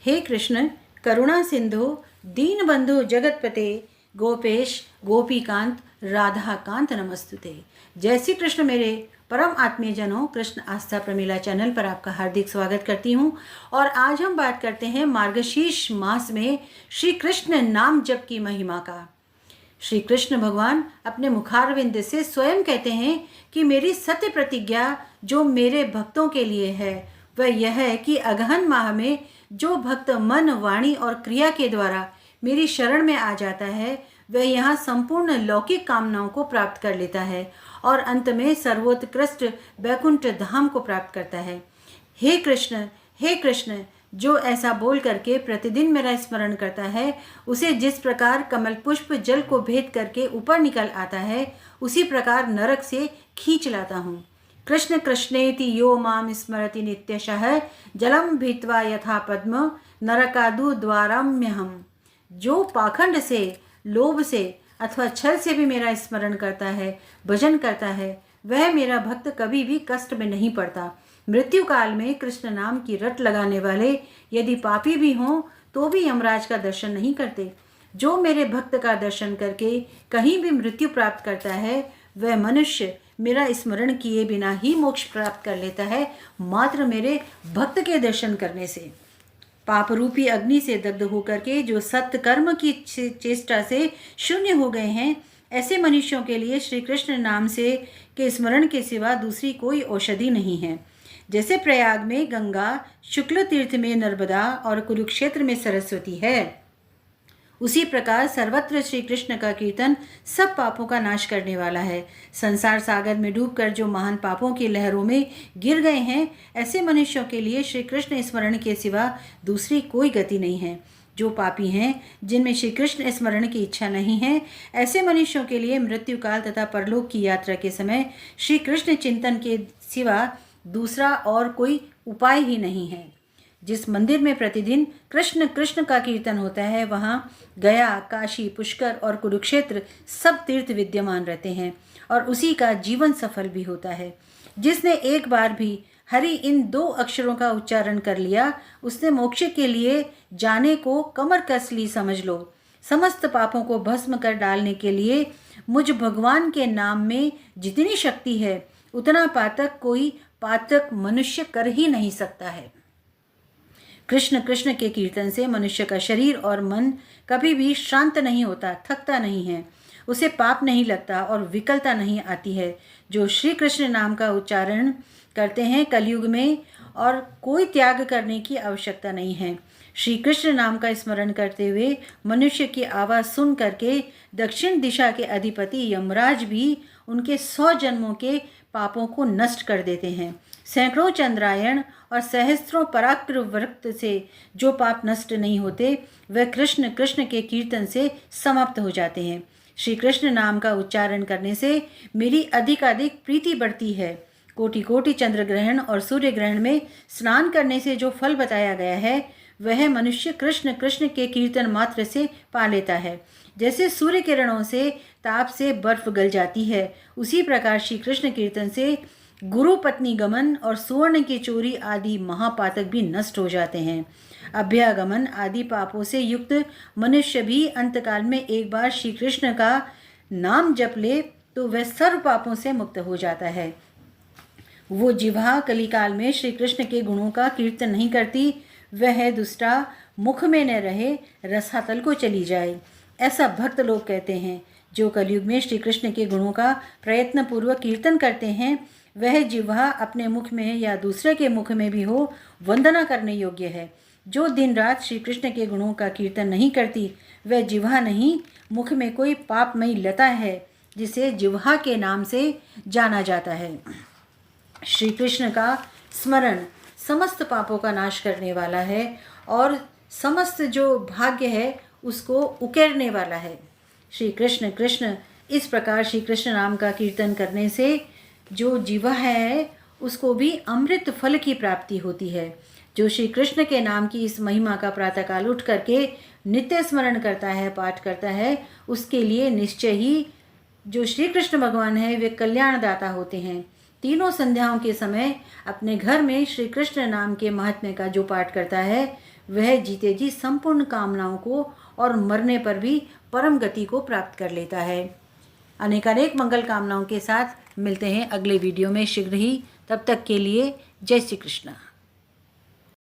हे कृष्ण, करुणा सिंधु दीनबंधु जगतपते, गोपेश गोपीकांत राधाकांत नमस्तुते। जय श्री कृष्ण मेरे परम आत्मीय जनों, कृष्ण आस्था प्रमीला चैनल पर आपका हार्दिक स्वागत करती हूँ। और आज हम बात करते हैं मार्गशीर्ष मास में श्री कृष्ण नाम जप की महिमा का। श्री कृष्ण भगवान अपने मुखारविंद से स्वयं कहते हैं कि मेरी सत्य प्रतिज्ञा जो मेरे भक्तों के लिए है वह यह है कि अगहन माह में जो भक्त मन, वाणी और क्रिया के द्वारा मेरी शरण में आ जाता है वह यहाँ संपूर्ण लौकिक कामनाओं को प्राप्त कर लेता है और अंत में सर्वोत्कृष्ट वैकुंठ धाम को प्राप्त करता है। हे कृष्ण, जो ऐसा बोल करके प्रतिदिन मेरा स्मरण करता है उसे जिस प्रकार कमल पुष्प जल को भेद करके ऊपर निकल आता है उसी प्रकार नरक से खींच लाता हूँ। कृष्ण कृष्णेति यो माम स्मरति नित्यशः जलम भीत्वा यथा पद्म नरकादु द्वाराम्यहम्। जो पाखंड से, लोभ से अथवा छल से भी मेरा स्मरण करता है, भजन करता है, वह मेरा भक्त कभी भी कष्ट में नहीं पड़ता। मृत्यु काल में कृष्ण नाम की रट लगाने वाले यदि पापी भी हों तो भी यमराज का दर्शन नहीं करते। जो मेरे भक्त का दर्शन करके कहीं भी मृत्यु प्राप्त करता है वह मनुष्य मेरा स्मरण किए बिना ही मोक्ष प्राप्त कर लेता है, मात्र मेरे भक्त के दर्शन करने से। पाप रूपी अग्नि से दग्ध होकर के जो सत्य कर्म की चेष्टा से शून्य हो गए हैं, ऐसे मनुष्यों के लिए श्री कृष्ण नाम से के स्मरण के सिवा दूसरी कोई औषधि नहीं है। जैसे प्रयाग में गंगा, शुक्ल तीर्थ में नर्मदा और कुरुक्षेत्र में सरस्वती है, उसी प्रकार सर्वत्र श्री कृष्ण का कीर्तन सब पापों का नाश करने वाला है। संसार सागर में डूबकर जो महान पापों की लहरों में गिर गए हैं, ऐसे मनुष्यों के लिए श्री कृष्ण स्मरण के सिवा दूसरी कोई गति नहीं है। जो पापी हैं, जिनमें श्री कृष्ण स्मरण की इच्छा नहीं है, ऐसे मनुष्यों के लिए मृत्यु काल तथा परलोक की यात्रा के समय श्री कृष्ण चिंतन के सिवा दूसरा और कोई उपाय ही नहीं है। जिस मंदिर में प्रतिदिन कृष्ण कृष्ण का कीर्तन होता है वहाँ गया, काशी, पुष्कर और कुरुक्षेत्र सब तीर्थ विद्यमान रहते हैं और उसी का जीवन सफल भी होता है। जिसने एक बार भी हरि इन दो अक्षरों का उच्चारण कर लिया उसने मोक्ष के लिए जाने को कमर कस ली समझ लो। समस्त पापों को भस्म कर डालने के लिए मुझ भगवान के नाम में जितनी शक्ति है उतना पातक कोई पातक मनुष्य कर ही नहीं सकता है। कृष्ण कृष्ण के कीर्तन से मनुष्य का शरीर और मन कभी भी शांत नहीं होता, थकता नहीं है, उसे पाप नहीं लगता और विकलता नहीं आती है। जो श्री कृष्ण नाम का उच्चारण करते हैं कलयुग में और कोई त्याग करने की आवश्यकता नहीं है। श्री कृष्ण नाम का स्मरण करते हुए मनुष्य की आवाज़ सुन करके दक्षिण दिशा के अधिपति यमराज भी उनके 100 जन्मों के पापों को नष्ट कर देते हैं। सैकड़ों चंद्रायण और सहस्त्रों पराक्रम वृत्त से जो पाप नष्ट नहीं होते वह कृष्ण कृष्ण के कीर्तन से समाप्त हो जाते हैं। श्री कृष्ण नाम का उच्चारण करने से मेरी अधिकाधिक प्रीति बढ़ती है। कोटि कोटि चंद्र ग्रहण और सूर्य ग्रहण में स्नान करने से जो फल बताया गया है वह मनुष्य कृष्ण कृष्ण के कीर्तन मात्र से पा लेता है। जैसे सूर्य किरणों से ताप से बर्फ गल जाती है, उसी प्रकार श्री कृष्ण कीर्तन से गुरु पत्नी गमन और सुवर्ण की चोरी आदि महापातक भी नष्ट हो जाते हैं। अभ्यागमन आदि पापों से युक्त मनुष्य भी अंतकाल में एक बार श्री कृष्ण का नाम जप ले तो वह सर्व पापों से मुक्त हो जाता है। वो जिह्वा कलिकाल में श्री कृष्ण के गुणों का कीर्तन नहीं करती, वह दुष्टा मुख में न रहे, रसातल को चली जाए। ऐसा भक्त लोग कहते हैं। जो कलयुग में श्री कृष्ण के गुणों का प्रयत्न पूर्वक कीर्तन करते हैं वह जिह्वा अपने मुख में या दूसरे के मुख में भी हो वंदना करने योग्य है। जो दिन रात श्री कृष्ण के गुणों का कीर्तन नहीं करती वह जिह्वा नहीं, मुख में कोई पापमयी लता है जिसे जिह्वा के नाम से जाना जाता है। श्री कृष्ण का स्मरण समस्त पापों का नाश करने वाला है और समस्त जो भाग्य है उसको उकेरने वाला है। श्री कृष्ण कृष्ण इस प्रकार श्री कृष्ण नाम का कीर्तन करने से जो जीवा है उसको भी अमृत फल की प्राप्ति होती है। जो श्री कृष्ण के नाम की इस महिमा का प्रातःकाल उठ करके नित्य स्मरण करता है, पाठ करता है, उसके लिए निश्चय ही जो श्री कृष्ण भगवान है वे कल्याणदाता होते हैं। तीनों संध्याओं के समय अपने घर में श्री कृष्ण नाम के महात्म्य का जो पाठ करता है वह जीते जी संपूर्ण कामनाओं को और मरने पर भी परम गति को प्राप्त कर लेता है। अनेकानेक मंगल कामनाओं के साथ मिलते हैं अगले वीडियो में शीघ्र ही। तब तक के लिए जय श्री कृष्ण।